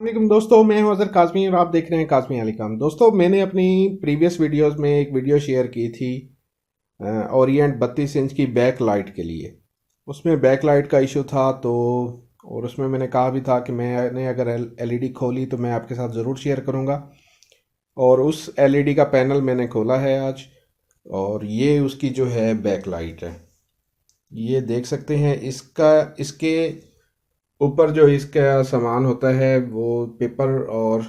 वालेकुम दोस्तों, मैं हूं अज़हर काज़मी और आप देख रहे हैं काज़मी अली काम। दोस्तों, मैंने अपनी प्रीवियस वीडियोस में एक वीडियो शेयर की थी ओरिएंट 32 इंच की बैक लाइट के लिए। उसमें बैक लाइट का इशू था तो और उसमें मैंने कहा भी था कि मैंने अगर एलईडी खोली तो मैं आपके साथ ज़रूर शेयर करूंगा। और उस एलईडी का पैनल मैंने खोला है आज, और ये उसकी जो है बैक लाइट है। ये देख सकते हैं, इसके ऊपर जो इसका सामान होता है वो पेपर और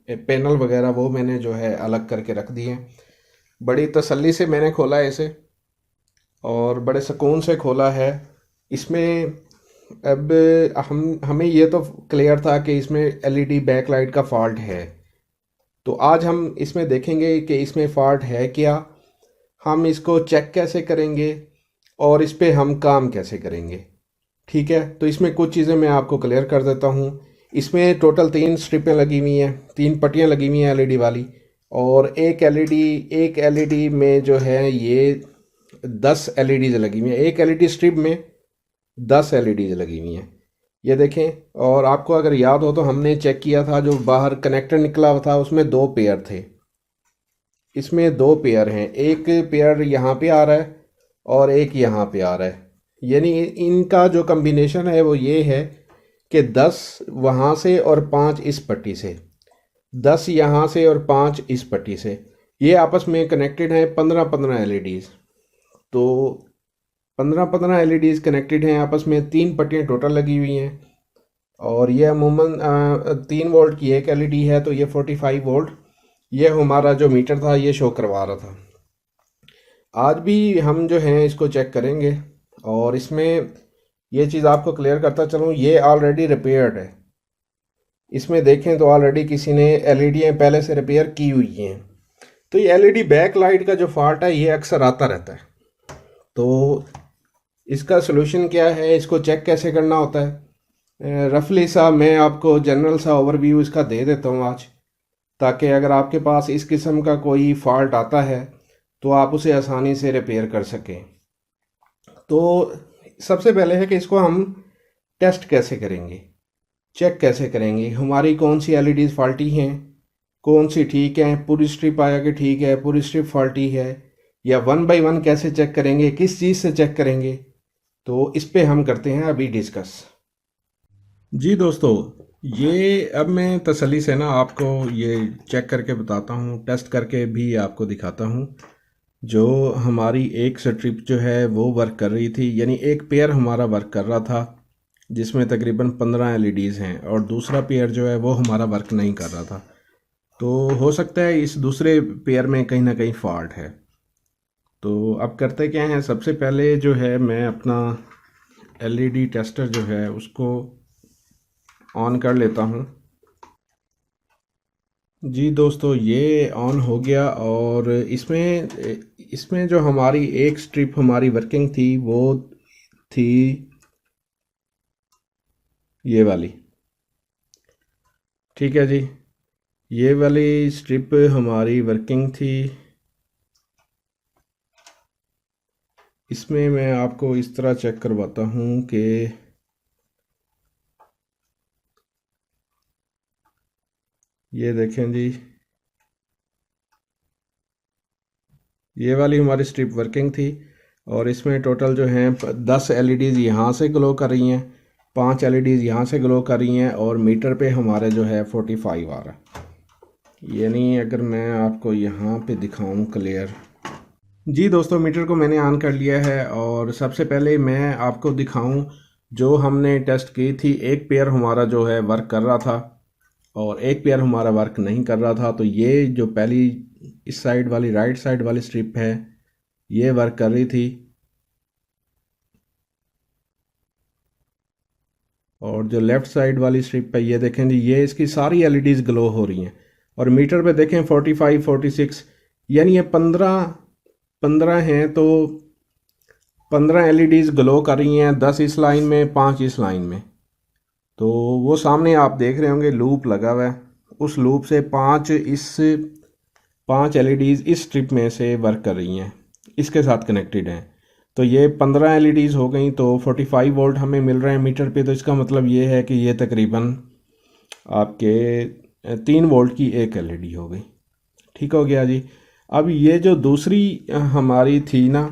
पैनल वगैरह वो मैंने जो है अलग करके रख दिए हैं। बड़ी तसल्ली से मैंने खोला है इसे और बड़े सुकून से खोला है। इसमें अब हम हमें ये तो क्लियर था कि इसमें एलईडी बैक लाइट का फॉल्ट है। तो आज हम इसमें देखेंगे कि इसमें फॉल्ट है क्या, हम इसको चेक कैसे करेंगे और इस पे हम काम कैसे करेंगे। ठीक है, तो इसमें कुछ चीज़ें मैं आपको क्लियर कर देता हूँ। इसमें टोटल 3 स्ट्रिपें लगी हुई हैं, 3 पट्टियाँ लगी हुई हैं एलईडी वाली। और एक एलईडी में जो है ये 10 एलईडीज लगी हुई हैं। एक एलईडी स्ट्रिप में 10 एलईडीज लगी हुई हैं, ये देखें। और आपको अगर याद हो तो हमने चेक किया था, जो बाहर कनेक्टर निकला हुआ था उसमें 2 पेयर थे। इसमें 2 पेयर हैं, एक पेयर यहाँ पे आ रहा है और एक यहाँ पे आ रहा है। यानी इनका जो कम्बिनेशन है वो ये है कि 10 वहाँ से और 5 इस पट्टी से, 10 यहाँ से और 5 इस पट्टी से, ये आपस में कनेक्टेड हैं 15-15 एलईडीज। तो 15-15 एलईडीज कनेक्टेड हैं आपस में। 3 पट्टियाँ टोटल लगी हुई हैं और ये अमूमन 3 वोल्ट की एक एलईडी है, तो ये 45 वोल्ट ये हमारा जो मीटर था ये शो करवा रहा था। आज भी हम जो हैं इसको चेक करेंगे और इसमें ये चीज़ आपको क्लियर करता चलूँ, ये ऑलरेडी रिपेयर्ड है। इसमें देखें तो ऑलरेडी किसी ने एलईडी पहले से रिपेयर की हुई हैं। तो ये एलईडी बैक लाइट का जो फॉल्ट है ये अक्सर आता रहता है। तो इसका सोल्यूशन क्या है, इसको चेक कैसे करना होता है, रफली सा मैं आपको जनरल सा ओवरव्यू इसका दे देता हूँ आज, ताकि अगर आपके पास इस किस्म का कोई फॉल्ट आता है तो आप उसे आसानी से रिपेयर कर सकें। तो सबसे पहले है कि इसको हम टेस्ट कैसे करेंगे, चेक कैसे करेंगे हमारी कौन सी एलईडीज फॉल्टी हैं, कौन सी ठीक है, पूरी स्ट्रिप आया कि ठीक है, पूरी स्ट्रिप फॉल्टी है, या 1 बाय 1 कैसे चेक करेंगे, किस चीज़ से चेक करेंगे। तो इस पे हम करते हैं अभी डिस्कस। जी दोस्तों, ये अब मैं तसल्ली से ना आपको ये चेक करके बताता हूँ, टेस्ट करके भी आपको दिखाता हूँ। जो हमारी एक स्ट्रिप जो है वो वर्क कर रही थी, यानी एक पेयर हमारा वर्क कर रहा था जिसमें तकरीबन 15 एलईडीज़ हैं, और दूसरा पेयर जो है वो हमारा वर्क नहीं कर रहा था। तो हो सकता है इस दूसरे पेयर में कहीं ना कहीं फॉल्ट है। तो अब करते क्या है, सबसे पहले जो है मैं अपना एलईडी टेस्टर जो है उसको ऑन कर लेता हूँ। जी दोस्तों, ये ऑन हो गया और इसमें इसमें जो हमारी एक स्ट्रिप हमारी वर्किंग थी वो थी ये वाली। ठीक है जी, ये वाली स्ट्रिप हमारी वर्किंग थी। इसमें मैं आपको इस तरह चेक करवाता हूँ कि ये देखें जी, ये वाली हमारी स्ट्रिप वर्किंग थी और इसमें टोटल जो हैं 10 एलईडीज़ यहाँ से ग्लो कर रही हैं, 5 एलईडीज़ यहाँ से ग्लो कर रही हैं, और मीटर पे हमारे जो है 45 आ रहा है। यानी अगर मैं आपको यहाँ पे दिखाऊं क्लियर। जी दोस्तों, मीटर को मैंने ऑन कर लिया है और सबसे पहले मैं आपको दिखाऊं जो हमने टेस्ट की थी। एक पेयर हमारा जो है वर्क कर रहा था और एक पेयर हमारा वर्क नहीं कर रहा था। तो ये जो पहली इस साइड वाली राइट साइड वाली स्ट्रिप है ये वर्क कर रही थी, और जो लेफ़्ट साइड वाली स्ट्रिप है ये देखें जी, ये इसकी सारी एलईडीज़ ग्लो हो रही हैं। और मीटर पे देखें 45 46, यानी ये 15 हैं। तो 15 एलईडीज़ ग्लो कर रही हैं, 10 इस लाइन में, 5 इस लाइन में। तो वो सामने आप देख रहे होंगे लूप लगा हुआ है, उस लूप से 5 एलईडीज़ इस स्ट्रिप में से वर्क कर रही हैं, इसके साथ कनेक्टेड हैं। तो ये 15 एलईडीज़ हो गई, तो 45 वोल्ट हमें मिल रहे हैं मीटर पे। तो इसका मतलब ये है कि ये तकरीबन आपके 3 वोल्ट की एक एलईडी हो गई। ठीक हो गया जी। अब ये जो दूसरी हमारी थी ना,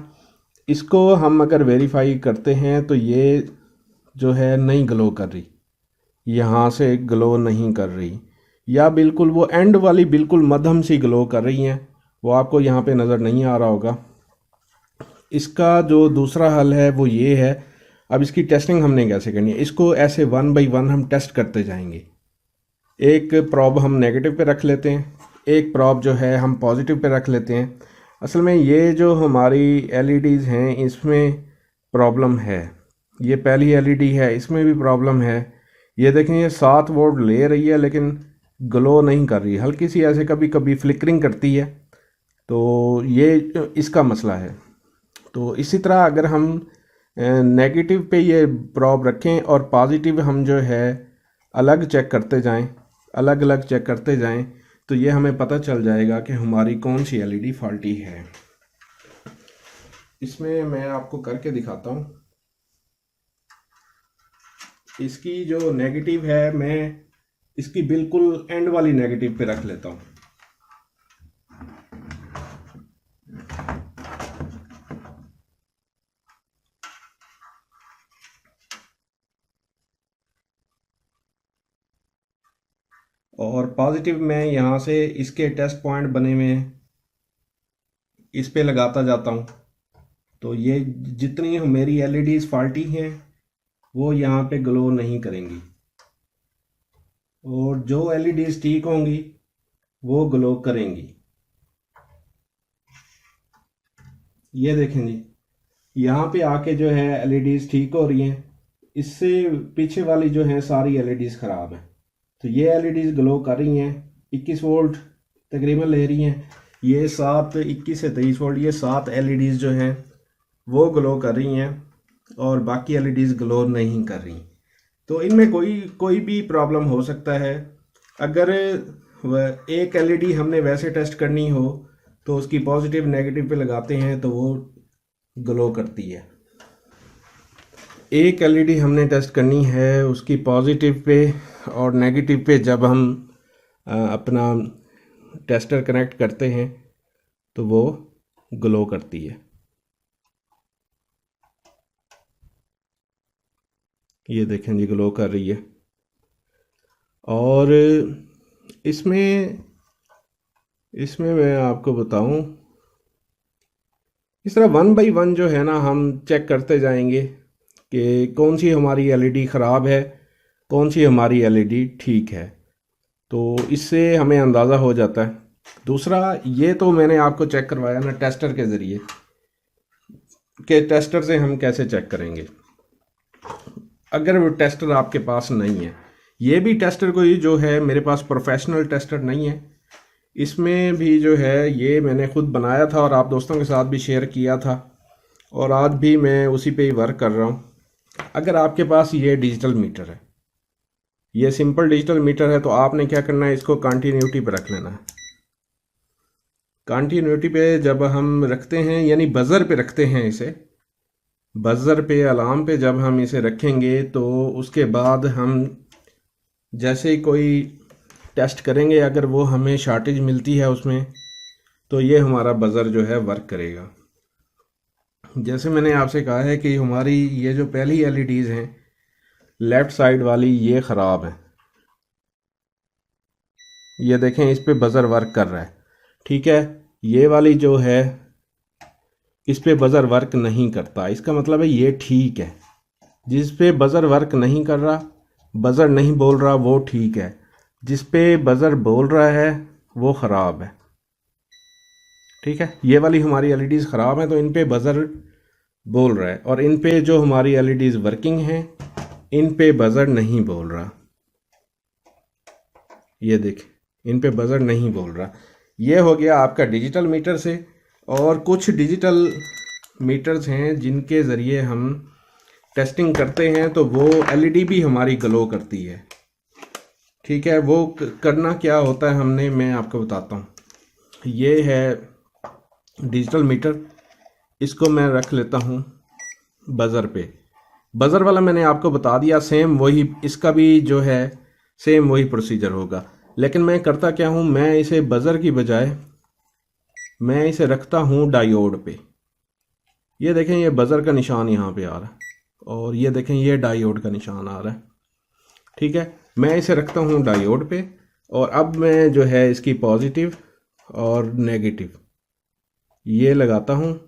इसको हम अगर वेरीफाई करते हैं तो ये जो है नहीं ग्लो कर रही, यहाँ से ग्लो नहीं कर रही, या बिल्कुल वो एंड वाली बिल्कुल मध्यम सी ग्लो कर रही हैं, वो आपको यहाँ पे नज़र नहीं आ रहा होगा। इसका जो दूसरा हल है वो ये है। अब इसकी टेस्टिंग हमने कैसे करनी है, इसको ऐसे 1 बाई 1 हम टेस्ट करते जाएंगे। एक प्रॉब हम नेगेटिव पे रख लेते हैं, एक प्रॉब जो है हम पॉजिटिव पे रख लेते हैं। असल में ये जो हमारी एलईडीज़ हैं इसमें प्रॉब्लम है। ये पहली एलईडी है, इसमें भी प्रॉब्लम है। ये देखें, ये 7 वोल्ट ले रही है लेकिन ग्लो नहीं कर रही, हल्की सी ऐसे कभी कभी फ्लिकरिंग करती है। तो ये इसका मसला है। तो इसी तरह अगर हम नेगेटिव पे ये प्रॉब रखें और पॉजिटिव हम जो है अलग चेक करते जाएं, अलग अलग चेक करते जाएं, तो ये हमें पता चल जाएगा कि हमारी कौन सी एलईडी फॉल्टी है। इसमें मैं आपको करके दिखाता हूँ। इसकी जो नेगेटिव है, मैं इसकी बिल्कुल एंड वाली नेगेटिव पे रख लेता हूँ। और पॉजिटिव मैं यहाँ से इसके टेस्ट पॉइंट बने हुए हैं, इस पे लगाता जाता हूँ। तो ये जितनी मेरी एलईडीज फॉल्टी हैं वो यहाँ पे ग्लो नहीं करेंगी, और जो एलईडीज ठीक होंगी वो ग्लो करेंगी। ये देखें जी, यहाँ पे आके जो है एलईडीज ठीक हो रही हैं, इससे पीछे वाली जो है सारी एलईडीज ख़राब हैं। तो ये एलईडीज ग्लो कर रही हैं, 21 वोल्ट तकरीबन ले रही हैं। ये 21 से 23 वोल्ट, ये 7 एलईडीज जो हैं वो ग्लो कर रही हैं, और बाकी एलईडीज ग्लो नहीं कर रही। तो इनमें कोई भी प्रॉब्लम हो सकता है। अगर एक एलईडी हमने वैसे टेस्ट करनी हो तो उसकी पॉजिटिव नेगेटिव पे लगाते हैं तो वो ग्लो करती है। एक एलईडी हमने टेस्ट करनी है, उसकी पॉजिटिव पे और नेगेटिव पे जब हम अपना टेस्टर कनेक्ट करते हैं तो वो ग्लो करती है। ये देखें जी, ग्लो कर रही है। और इसमें मैं आपको बताऊं, इस तरह 1 बाई 1 जो है ना, हम चेक करते जाएंगे कि कौन सी हमारी एलईडी ख़राब है, कौन सी हमारी एलईडी ठीक है। तो इससे हमें अंदाज़ा हो जाता है। दूसरा, ये तो मैंने आपको चेक करवाया ना टेस्टर के ज़रिए, कि टेस्टर से हम कैसे चेक करेंगे। अगर वो टेस्टर आपके पास नहीं है, ये भी टेस्टर कोई जो है मेरे पास प्रोफेशनल टेस्टर नहीं है। इसमें भी जो है ये मैंने ख़ुद बनाया था और आप दोस्तों के साथ भी शेयर किया था, और आज भी मैं उसी पे ही वर्क कर रहा हूँ। अगर आपके पास ये डिजिटल मीटर है, ये सिंपल डिजिटल मीटर है, तो आपने क्या करना है, इसको कंटिन्यूटी पे रख लेना है। कंटिन्यूटी पे जब हम रखते हैं, यानी बज़र पे रखते हैं इसे, बज़र पे अलार्म पे जब हम इसे रखेंगे तो उसके बाद हम जैसे ही कोई टेस्ट करेंगे, अगर वो हमें शॉर्टेज मिलती है उसमें, तो ये हमारा बज़र जो है वर्क करेगा। जैसे मैंने आपसे कहा है कि हमारी ये जो पहली एलईडीज़ हैं लेफ़्ट साइड वाली, ये ख़राब है। ये देखें, इस पे बज़र वर्क कर रहा है, ठीक है। ये वाली जो है इस पे बज़र वर्क नहीं करता, इसका मतलब है ये ठीक है। जिस पे बज़र वर्क नहीं कर रहा, बज़र नहीं बोल रहा, वो ठीक है। जिस पे बज़र बोल रहा है वो ख़राब है, ठीक है। ये वाली हमारी एलईडीज़ ख़राब हैं, तो इन पे बज़र बोल रहा है, और इन पे जो हमारी एलईडीज़ वर्किंग हैं इन पे बज़र नहीं बोल रहा। ये देखें, इन पे बज़र नहीं बोल रहा। ये हो गया आपका डिजिटल मीटर से। और कुछ डिजिटल मीटर्स हैं जिनके ज़रिए हम टेस्टिंग करते हैं तो वो एलईडी भी हमारी ग्लो करती है, ठीक है। वो करना क्या होता है हमने, मैं आपको बताता हूँ। ये है डिजिटल मीटर, इसको मैं रख लेता हूँ बज़र पे। बज़र वाला मैंने आपको बता दिया, सेम वही इसका भी जो है सेम वही प्रोसीजर होगा। लेकिन मैं करता क्या हूँ, मैं इसे बज़र की बजाय मैं इसे रखता हूँ डायोड पे। ये देखें, ये बज़र का निशान यहाँ पे आ रहा है और ये देखें ये डायोड का निशान आ रहा है। ठीक है, मैं इसे रखता हूँ डायोड पे और अब मैं जो है इसकी पॉजिटिव और नेगेटिव ये लगाता हूँ।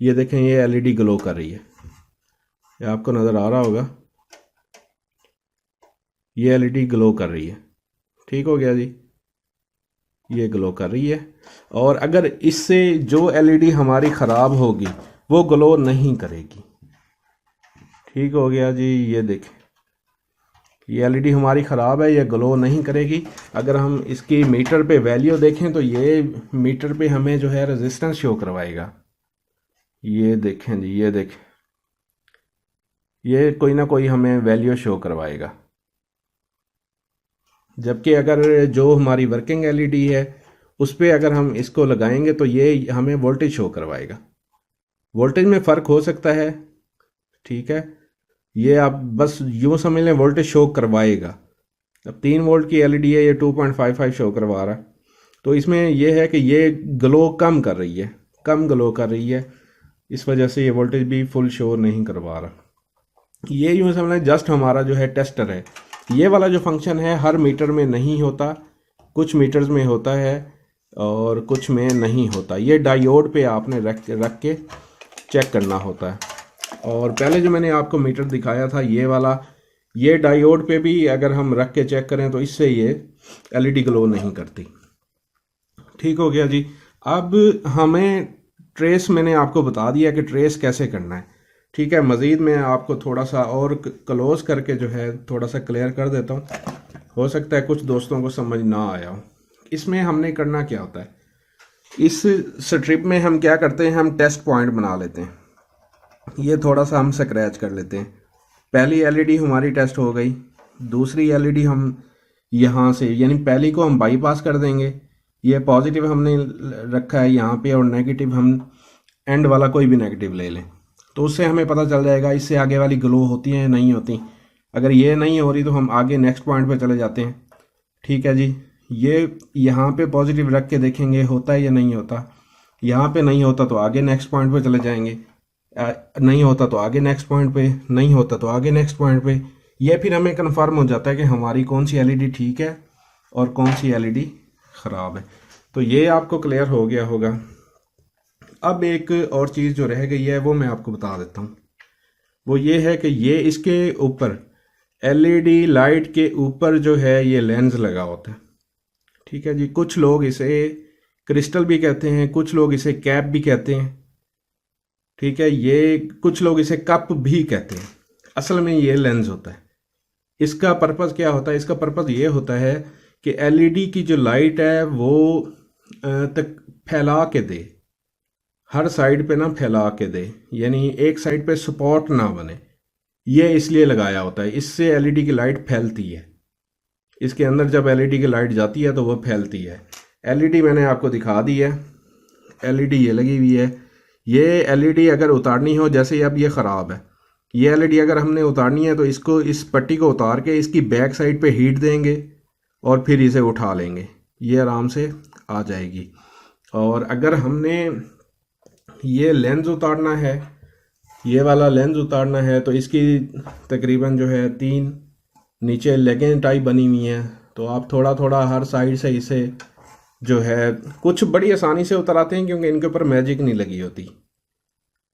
ये देखें ये एलईडी ग्लो कर रही है, ये आपको नज़र आ रहा होगा, ये एलईडी ग्लो कर रही है। ठीक हो गया जी, ये ग्लो कर रही है। और अगर इससे जो एलईडी हमारी ख़राब होगी वो ग्लो नहीं करेगी। ठीक हो गया जी, ये देखें ये एलईडी हमारी ख़राब है, ये ग्लो नहीं करेगी। अगर हम इसकी मीटर पे वैल्यू देखें तो ये मीटर पे हमें जो है रेजिस्टेंस शो करवाएगा। ये देखें जी, ये देखें, ये कोई ना कोई हमें वैल्यू शो करवाएगा। जबकि अगर जो हमारी वर्किंग एलईडी है उस पर अगर हम इसको लगाएंगे तो ये हमें वोल्टेज शो करवाएगा। वोल्टेज में फ़र्क हो सकता है, ठीक है, ये आप बस यूँ समझ लें वोल्टेज शो करवाएगा। अब 3 वोल्ट की एलईडी है, ये 2.55 शो करवा रहा है, तो इसमें यह है कि ये ग्लो कम कर रही है, कम ग्लो कर रही है, इस वजह से ये वोल्टेज भी फुल शो नहीं करवा रहा। ये यूँ समझ लें जस्ट हमारा जो है टेस्टर है। ये वाला जो फंक्शन है हर मीटर में नहीं होता, कुछ मीटर्स में होता है और कुछ में नहीं होता। ये डायोड पे आपने रख के चेक करना होता है। और पहले जो मैंने आपको मीटर दिखाया था ये वाला, ये डायोड पे भी अगर हम रख के चेक करें तो इससे ये एलईडी ग्लो नहीं करती। ठीक हो गया जी। अब हमें ट्रेस मैंने आपको बता दिया कि ट्रेस कैसे करना है। ठीक है, मज़ीद मैं आपको थोड़ा सा और क्लोज करके जो है थोड़ा सा क्लियर कर देता हूँ, हो सकता है कुछ दोस्तों को समझ ना आया हो। इसमें हमने करना क्या होता है, इस स्ट्रिप में हम क्या करते हैं, हम टेस्ट पॉइंट बना लेते हैं। ये थोड़ा सा हम स्क्रैच कर लेते हैं। पहली एलईडी हमारी टेस्ट हो गई, दूसरी एलईडी हम यहाँ से यानी पहली को हम बाईपास कर देंगे, ये पॉजिटिव हमने रखा है यहाँ पे और नेगेटिव हम एंड वाला कोई भी नेगेटिव ले लें, तो उससे हमें पता चल जाएगा इससे आगे वाली ग्लो होती है या नहीं होती। अगर ये नहीं हो रही तो हम आगे नेक्स्ट पॉइंट पे चले जाते हैं। ठीक है जी, ये यहाँ पे पॉजिटिव रख के देखेंगे होता है या नहीं होता। यहाँ पे नहीं होता तो आगे नेक्स्ट पॉइंट पे चले जाएंगे, नहीं होता तो आगे नेक्स्ट पॉइंट पे, नहीं होता तो आगे नेक्स्ट पॉइंट पे। ये फिर हमें कन्फर्म हो जाता है कि हमारी कौन सी एलईडी ठीक है और कौन सी एलईडी ख़राब है। तो ये आपको क्लियर हो गया होगा। अब एक और चीज़ जो रह गई है वो मैं आपको बता देता हूँ, वो ये है कि ये इसके ऊपर एलईडी लाइट के ऊपर जो है ये लेंस लगा होता है। ठीक है जी, कुछ लोग इसे क्रिस्टल भी कहते हैं, कुछ लोग इसे कैप भी कहते हैं। ठीक है, ये कुछ लोग इसे कप भी कहते हैं। असल में ये लेंस होता है। इसका पर्पज़ क्या होता है, इसका पर्पज़ ये होता है कि एलईडी की जो लाइट है वो तक फैला के दे, हर साइड पे ना फैला के दे, यानी एक साइड पे स्पॉट ना बने। ये इसलिए लगाया होता है, इससे एलईडी की लाइट फैलती है। इसके अंदर जब एलईडी की लाइट जाती है तो वो फैलती है। एलईडी मैंने आपको दिखा दी है, एलईडी ये लगी हुई है। ये एलईडी अगर उतारनी हो, जैसे अब ये ख़राब है, ये एलईडी अगर हमने उतारनी है तो इसको, इस पट्टी को उतार के इसकी बैक साइड पे हीट देंगे और फिर इसे उठा लेंगे, ये आराम से आ जाएगी। और अगर हमने ये लेंस उतारना है, ये वाला लेंस उतारना है, तो इसकी तकरीबन जो है 3 नीचे लेगें टाइप बनी हुई हैं, तो आप थोड़ा थोड़ा हर साइड से इसे जो है कुछ बड़ी आसानी से उतराते हैं क्योंकि इनके ऊपर मैजिक नहीं लगी होती।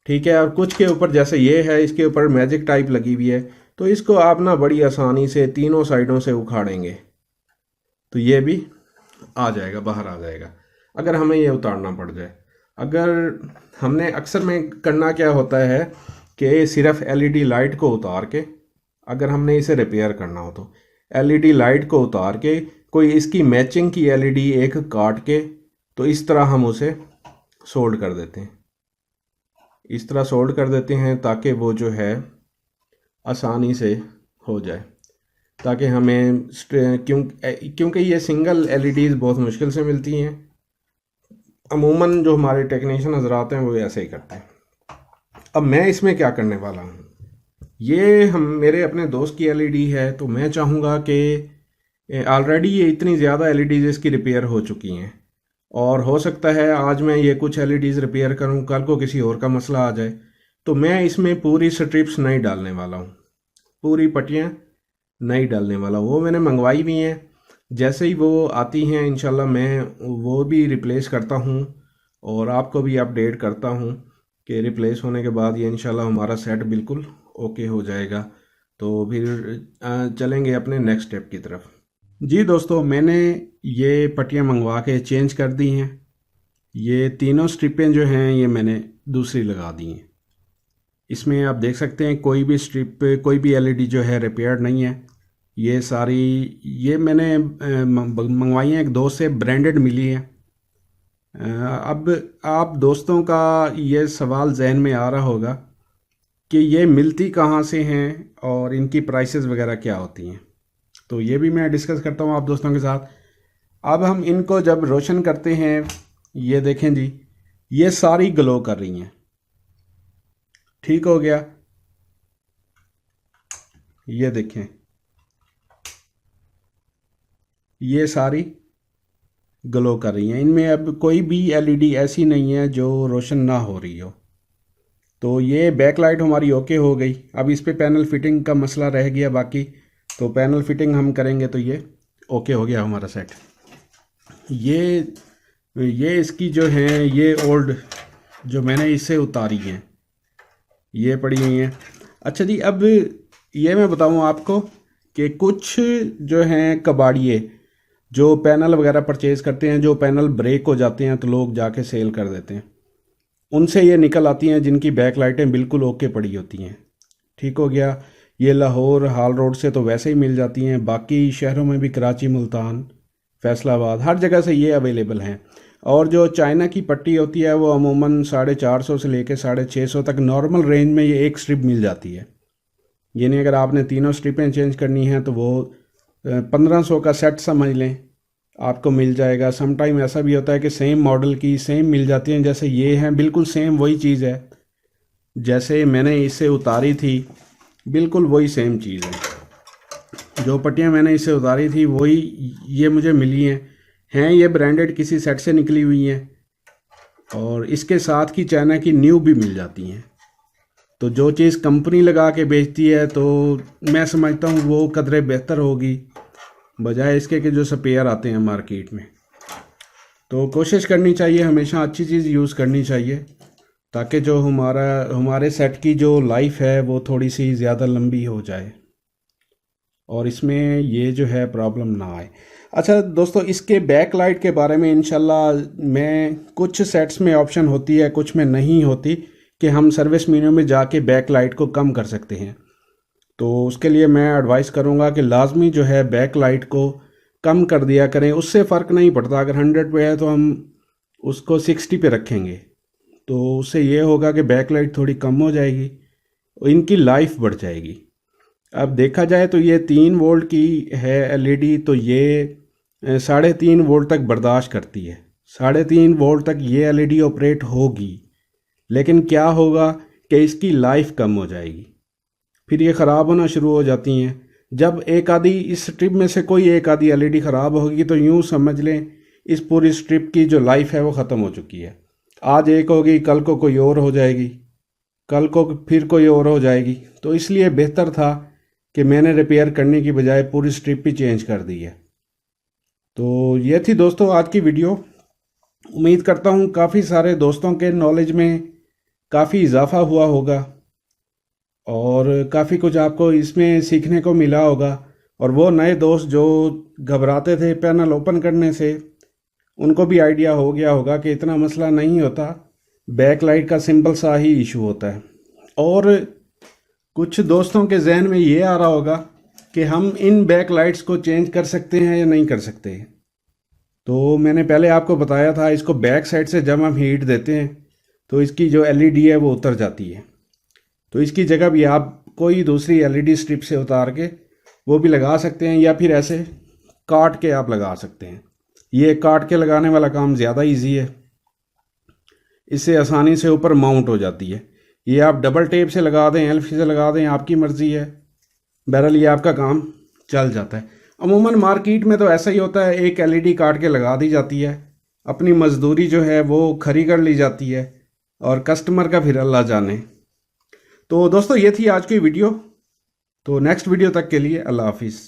ठीक है, और कुछ के ऊपर जैसे ये है इसके ऊपर मैजिक टाइप लगी हुई है, तो इसको आप ना बड़ी आसानी से तीनों साइडों से उखाड़ेंगे तो ये भी आ जाएगा, बाहर आ जाएगा अगर हमें ये उतारना पड़ जाए। अगर हमने अक्सर में करना क्या होता है कि सिर्फ एलईडी लाइट को उतार के, अगर हमने इसे रिपेयर करना हो तो एलईडी लाइट को उतार के कोई इसकी मैचिंग की एलईडी एक काट के, तो इस तरह हम उसे सोल्ड कर देते हैं, इस तरह सोल्ड कर देते हैं ताकि वो जो है आसानी से हो जाए, ताकि हमें क्योंकि ये सिंगल एलईडीज़ बहुत मुश्किल से मिलती हैं। अमूमन जो हमारे टेक्नीशियन हजरात हैं वो ऐसे ही करते हैं। अब मैं इसमें क्या करने वाला हूँ, ये हम मेरे अपने दोस्त की एलईडी है, तो मैं चाहूँगा कि ऑलरेडी ये इतनी ज़्यादा एलईडीज इसकी रिपेयर हो चुकी हैं, और हो सकता है आज मैं ये कुछ एलईडीज रिपेयर करूँ, कल को किसी और का मसला आ जाए, तो मैं इसमें पूरी स्ट्रिप्स नहीं डालने वाला हूँ, पूरी पट्टियाँ नहीं डालने वाला। वो मैंने मंगवाई भी हैं, जैसे ही वो आती हैं इंशाल्लाह मैं वो भी रिप्लेस करता हूँ और आपको भी अपडेट करता हूँ कि रिप्लेस होने के बाद ये इंशाल्लाह हमारा सेट बिल्कुल ओके हो जाएगा। तो फिर चलेंगे अपने नेक्स्ट स्टेप की तरफ। जी दोस्तों, मैंने ये पट्टियाँ मंगवा के चेंज कर दी हैं। ये तीनों स्ट्रिपें जो हैं ये मैंने दूसरी लगा दी हैं। इसमें आप देख सकते हैं कोई भी स्ट्रिप, कोई भी एलईडी जो है रिपेयर्ड नहीं है। ये सारी ये मैंने मंगवाई हैं, एक दोस्त से ब्रांडेड मिली है। अब आप दोस्तों का ये सवाल जहन में आ रहा होगा कि ये मिलती कहाँ से हैं और इनकी प्राइसेस वगैरह क्या होती हैं, तो ये भी मैं डिस्कस करता हूँ आप दोस्तों के साथ। अब हम इनको जब रोशन करते हैं, ये देखें जी, ये सारी ग्लो कर रही हैं। ठीक हो गया, ये देखें, ये सारी ग्लो कर रही हैं। इनमें अब कोई भी एलईडी ऐसी नहीं है जो रोशन ना हो रही हो। तो ये बैकलाइट हमारी ओके हो गई। अब इस पे पैनल फिटिंग का मसला रह गया बाकी, तो पैनल फिटिंग हम करेंगे तो ये ओके हो गया हमारा सेट। ये इसकी जो है ये ओल्ड जो मैंने इससे उतारी हैं ये पड़ी हुई हैं। अच्छा जी, अब ये मैं बताऊं आपको कि कुछ जो हैं कबाड़िए जो पैनल वगैरह परचेज़ करते हैं, जो पैनल ब्रेक हो जाते हैं तो लोग जाके सेल कर देते हैं, उनसे ये निकल आती हैं जिनकी बैक लाइटें बिल्कुल ओके पड़ी होती हैं। ठीक हो गया। ये लाहौर हाल रोड से तो वैसे ही मिल जाती हैं, बाकी शहरों में भी कराची, मुल्तान, फैसलाबाद, हर जगह से ये अवेलेबल हैं। और जो चाइना की पट्टी होती है वो अमूमन 450 से लेकर 650 तक नॉर्मल रेंज में ये एक स्ट्रिप मिल जाती है। यानी अगर आपने तीनों स्ट्रिपें चेंज करनी हैं तो वो 1500 का सेट समझ लें, आपको मिल जाएगा। सम टाइम ऐसा भी होता है कि सेम मॉडल की सेम मिल जाती हैं, जैसे ये हैं बिल्कुल सेम वही चीज़ है, जैसे मैंने इसे उतारी थी बिल्कुल वही सेम चीज़ है। जो पट्टियाँ मैंने इसे उतारी थी वही ये मुझे मिली हैं ये ब्रांडेड किसी सेट से निकली हुई हैं, और इसके साथ की चाइना की न्यू भी मिल जाती हैं। तो जो चीज़ कंपनी लगा के बेचती है तो मैं समझता हूँ वो कदरे बेहतर होगी बजाय इसके कि जो स्पेयर आते हैं मार्केट में। तो कोशिश करनी चाहिए हमेशा अच्छी चीज़ यूज़ करनी चाहिए, ताकि जो हमारे सेट की जो लाइफ है वो थोड़ी सी ज़्यादा लंबी हो जाए और इसमें ये जो है प्रॉब्लम ना आए। अच्छा दोस्तों, इसके बैक लाइट के बारे में इंशाल्लाह मैं कुछ सेट्स में ऑप्शन होती है, कुछ में नहीं होती, कि हम सर्विस मेन्यू में जाके बैक लाइट को कम कर सकते हैं। तो उसके लिए मैं एडवाइस करूँगा कि लाजमी जो है बैक लाइट को कम कर दिया करें। उससे फ़र्क नहीं पड़ता, अगर 100 पे है तो हम उसको 60 पे रखेंगे, तो उससे ये होगा कि बैक लाइट थोड़ी कम हो जाएगी और इनकी लाइफ बढ़ जाएगी। अब देखा जाए तो ये 3 वोल्ट की है एलईडी, तो ये 3.5 वोल्ट तक बर्दाश्त करती है। 3.5 वोल्ट तक ये एलईडी ऑपरेट होगी, लेकिन क्या होगा कि इसकी लाइफ कम हो जाएगी, फिर ये ख़राब होना शुरू हो जाती हैं। जब एक आधी इस स्ट्रिप में से कोई एक आधी एलईडी ख़राब होगी तो यूँ समझ लें इस पूरी स्ट्रिप की जो लाइफ है वो ख़त्म हो चुकी है। आज एक होगी, कल को कोई और हो जाएगी, कल को फिर कोई और हो जाएगी। तो इसलिए बेहतर था कि मैंने रिपेयर करने की बजाय पूरी स्ट्रिप ही चेंज कर दी है। तो ये थी दोस्तों आज की वीडियो। उम्मीद करता हूँ काफ़ी सारे दोस्तों के नॉलेज में काफ़ी इजाफा हुआ होगा और काफ़ी कुछ आपको इसमें सीखने को मिला होगा। और वो नए दोस्त जो घबराते थे पैनल ओपन करने से, उनको भी आइडिया हो गया होगा कि इतना मसला नहीं होता, बैक लाइट का सिंपल सा ही इशू होता है। और कुछ दोस्तों के जहन में ये आ रहा होगा कि हम इन बैक लाइट्स को चेंज कर सकते हैं या नहीं कर सकते। तो मैंने पहले आपको बताया था, इसको बैक साइड से जब हम हीट देते हैं तो इसकी जो एलईडी है वो उतर जाती है। तो इसकी जगह भी आप कोई दूसरी एलईडी स्ट्रिप से उतार के वो भी लगा सकते हैं, या फिर ऐसे काट के आप लगा सकते हैं। ये काट के लगाने वाला काम ज़्यादा इजी है, इससे आसानी से ऊपर माउंट हो जाती है। ये आप डबल टेप से लगा दें, एल्फी से लगा दें, आपकी मर्ज़ी है। बहरहाल ये आपका काम चल जाता है। अमूमन मार्केट में तो ऐसा ही होता है, एक एलईडी काट के लगा दी जाती है, अपनी मजदूरी जो है वो खरी कर ली जाती है और कस्टमर का फिर अल्लाह जाने। तो दोस्तों ये थी आज की वीडियो। तो नेक्स्ट वीडियो तक के लिए अल्लाह हाफिज़।